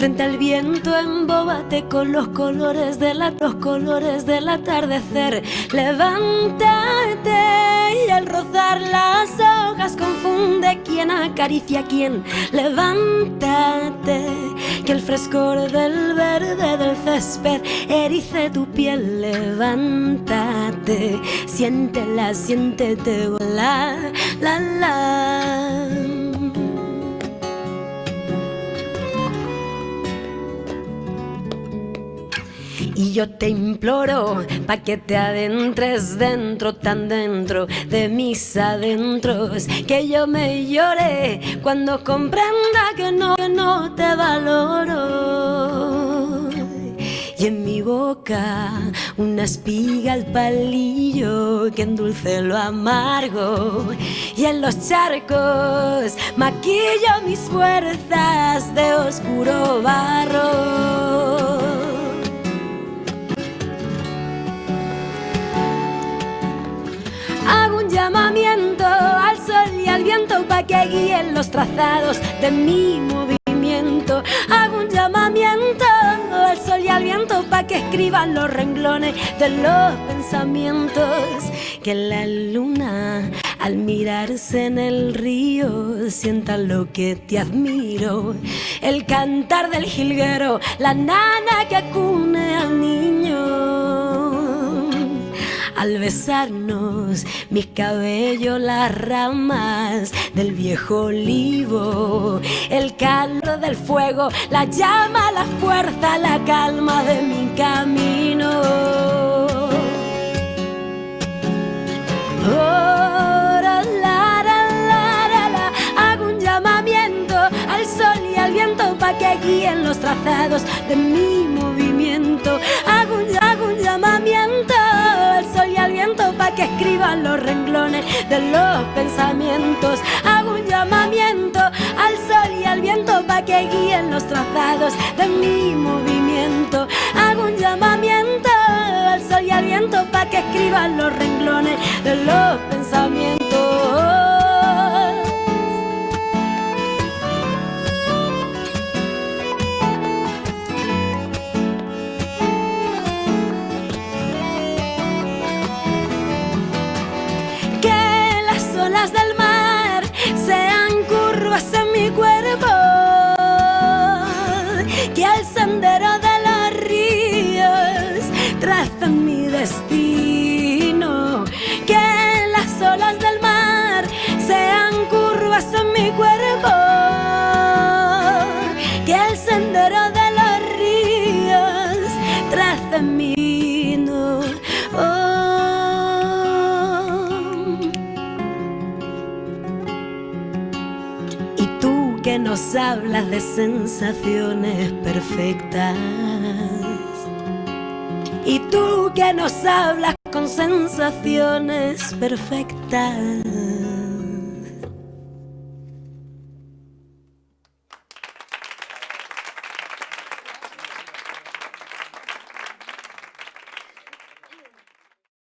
Frente al viento embóbate con los colores del atardecer. Levántate y al rozar las hojas confunde quién acaricia a quién. Levántate que el frescor del verde del césped erice tu piel. Levántate, siéntela, siéntete volar, la la. Y yo te imploro pa' que te adentres dentro, tan dentro de mis adentros, que yo me llore cuando comprenda que no te valoro. Y en mi boca una espiga al palillo que endulce lo amargo. Y en los charcos maquillo mis fuerzas de oscuro barro. Hago un llamamiento al sol y al viento pa' que guíen los trazados de mi movimiento. Hago un llamamiento al sol y al viento pa' que escriban los renglones de los pensamientos. Que la luna al mirarse en el río sienta lo que te admiro. El cantar del jilguero, la nana que acune al niño. Al besarnos mis cabellos, las ramas del viejo olivo, el calor del fuego, la llama, la fuerza, la calma de mi camino. Oh, la, la, la, la. Hago un llamamiento al sol y al viento pa' que guíen los trazados de mi movimiento. Hago un llamamiento al sol y al viento pa' que escriban los renglones de los pensamientos. Hago un llamamiento al sol y al viento pa' que guíen los trazados de mi movimiento. Hago un llamamiento al sol y al viento pa' que escriban los renglones de los pensamientos. Del mar sean curvas en mi cuerpo, que al sendero de los ríos tracen mi destino. Que las olas del mar sean curvas en mi cuerpo, que al sendero de los ríos tracen mi destino. Que nos hablas de sensaciones perfectas, y tú que nos hablas con sensaciones perfectas.